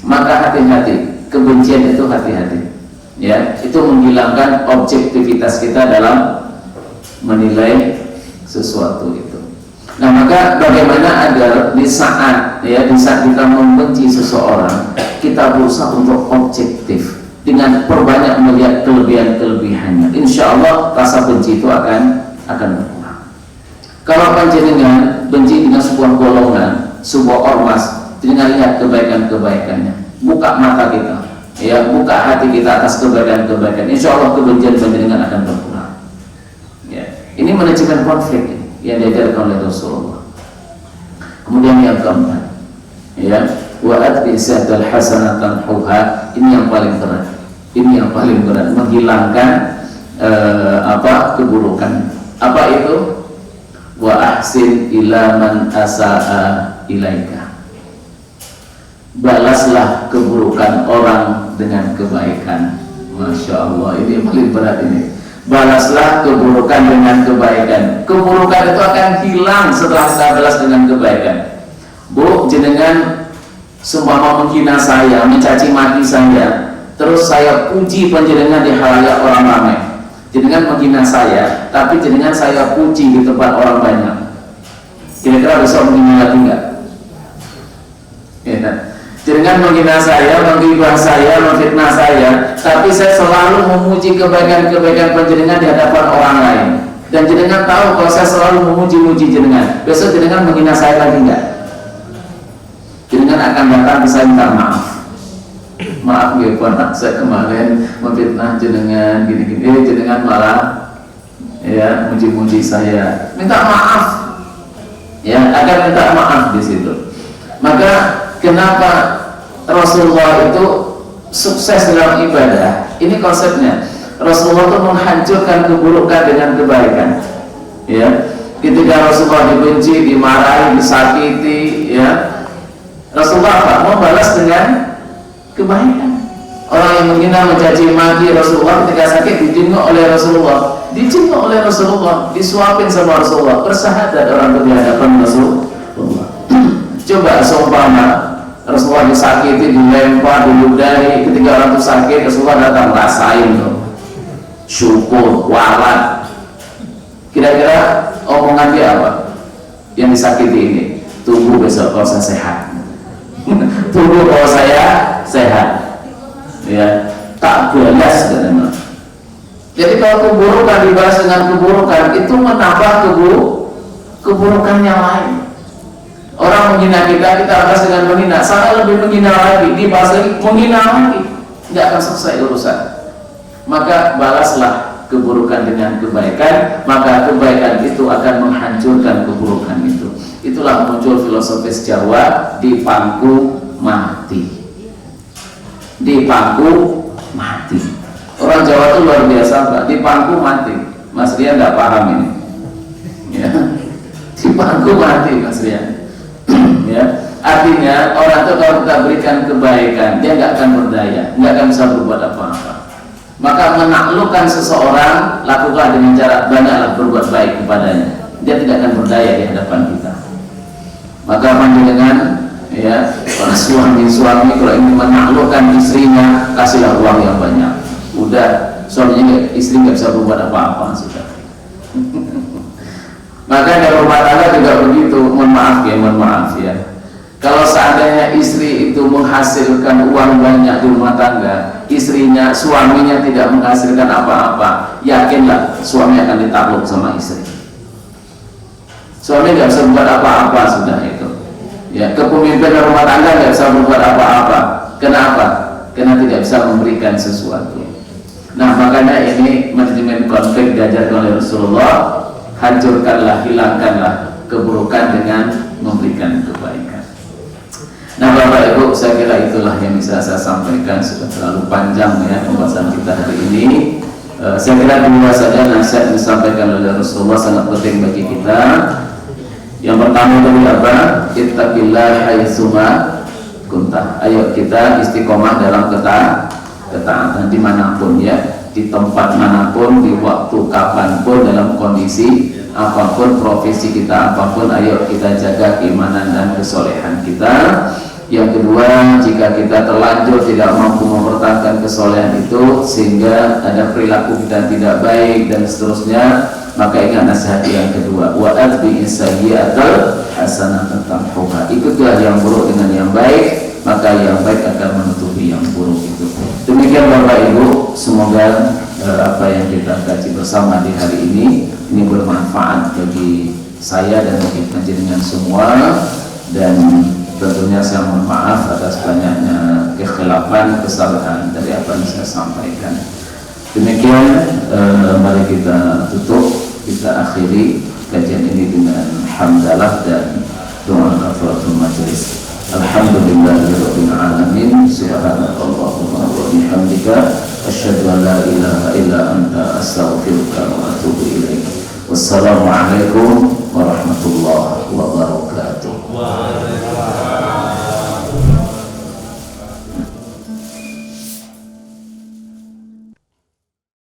Maka hati-hati. Kebencian itu hati-hati, ya, itu menghilangkan objektivitas kita dalam menilai sesuatu itu. Nah, maka bagaimana agar di saat kita membenci seseorang, kita berusaha untuk objektif dengan perbanyak melihat kelebihan-kelebihannya. Insya Allah rasa benci itu akan berkurang. Kalau panjenengan benci dengan sebuah golongan, sebuah ormas, dengan lihat kebaikan-kebaikannya. Buka mata kita, ya, buka hati kita atas kebaikan-kebaikan. Insya Allah kebencian panjenengan akan berkurang. Ya, ini manajemen konflik yang diajarkan oleh Rasulullah. Kemudian yang keempat, ya, wa atbi'satal hasanatan huha. Ini yang paling berat. Ini yang paling berat, menghilangkan keburukan. Apa itu? Wa ahsin ila man asaa ilaika. Balaslah keburukan orang dengan kebaikan. Masya Allah, ini yang paling berat ini. Balaslah keburukan dengan kebaikan. Keburukan itu akan hilang setelah kita balas dengan kebaikan. Bu, jenengan seumpama menghina saya, mencaci maki saya, terus saya puji panjenengan di halayak orang ramai. Jenengan menghina saya, tapi jenengan saya puji di tempat orang banyak. Kira-kira besok menghina lagi enggak? Ya. Jenengan menghina saya, menggibah saya, memfitnah saya, tapi saya selalu memuji kebaikan-kebaikan panjenengan di hadapan orang lain. Dan jenengan tahu kalau saya selalu memuji-muji jenengan. Besok jenengan menghina saya lagi enggak? Jenengan akan datang ke saya minta maaf. Maaf ya Pak, saya kemarin memfitnah jenengan gini-gini, jenengan malah ya muji-muji saya. Minta maaf. Ya, akan minta maaf di situ. Maka kenapa Rasulullah itu sukses dalam ibadah? Ini konsepnya. Rasulullah itu menghancurkan keburukan dengan kebaikan. Ya, ketika Rasulullah dibenci, dimarahi, disakiti, ya, Rasulullah apa? Membalas dengan kebaikan. Orang yang menghina, mencaci maki Rasulullah ketika sakit dijenguk oleh Rasulullah, disuapin sama Rasulullah, bersahadat orang itu di hadapan Rasulullah. Coba seumpama Rasulullah disakiti, dilempar, diludahi, ketika orang itu sakit Rasulullah datang, rasain tuh, syukur, walat. Kira-kira omongan dia apa? Yang disakiti ini, tunggu besok kalau saya sehat. Tunggu kalau saya sehat. Ya, tak balas katanya. Jadi kalau keburukan dibalas dengan keburukan, itu menambah keburukan yang lain. Orang menghina kita balas dengan menghina, sana lebih menghina lagi, dibalas lagi, menghina lagi, tidak akan selesai urusan. Maka balaslah keburukan dengan kebaikan, maka kebaikan itu akan menghancurkan keburukan itu. Itulah muncul filosofis Jawa, di pangku mati. Di pangku mati. Orang Jawa itu luar biasa Pak, di pangku mati. Mas Rian tidak paham ini. Ya. Di pangku mati Mas Rian. Ya, artinya orang itu kalau kita berikan kebaikan, dia nggak akan berdaya, nggak akan bisa berbuat apa-apa. Maka menaklukkan seseorang, lakukan dengan cara banyaklah berbuat baik kepadanya. Dia tidak akan berdaya di hadapan kita. Maka panjenengan, ya, para suami kalau ingin menaklukkan istrinya, kasihlah uang yang banyak. Udah, suaminya istri nggak bisa berbuat apa-apa sudah. Maka dalam rumah tangga juga begitu. Mohon maaf ya. Kalau seandainya istri itu menghasilkan uang banyak di rumah tangga, suaminya tidak menghasilkan apa-apa, yakinlah suami akan ditakluk sama istri. Suami nggak bisa berbuat apa-apa sudah itu. Ya, kepemimpinan rumah tangga nggak bisa berbuat apa-apa. Kenapa? Karena tidak bisa memberikan sesuatu. Nah, makanya ini manajemen konflik diajarkan oleh Rasulullah. Hancurkanlah, hilangkanlah keburukan dengan memberikan kebaikan. Nah Bapak Ibu, saya kira itulah yang bisa saya sampaikan. Sudah terlalu panjang ya pembahasan kita hari ini. Saya kira dua saja nasihat yang disampaikan oleh Rasulullah sangat penting bagi kita. Yang pertama tadi apa? Ittaqillah haitsuma kunta. Ayo kita istiqomah dalam ketaatan dimanapun ya, di tempat manapun, di waktu kapanpun, dalam kondisi apapun, profesi kita apapun, ayo kita jaga keimanan dan kesolehan kita. Yang kedua, jika kita terlanjur tidak mampu mempertahankan kesolehan itu sehingga ada perilaku kita tidak baik dan seterusnya, maka ingat nasihat yang kedua, wa atbi'is sayyi'atal hasanatan tamhuha. Ikutlah yang buruk dengan yang baik, maka yang baik akan menutupi yang buruk itu. Demikian Bapak Ibu, semoga apa yang kita kaji bersama di hari ini bermanfaat bagi saya dan bagi panjenengan semua. Dan tentunya saya mohon maaf atas banyaknya kekhilafan, kesalahan dari apa yang saya sampaikan. Demikian, mari kita tutup, kita akhiri kajian ini dengan hamdalah dan doa kafaratul majelis. Alhamdulillahirabbil alamin. Subhanakallahumma wa bihamdika asyhadu an la ilaha illa anta astaghfiruka wa atubu ilaik. Wassalamualaikum warahmatullahi wabarakatuh.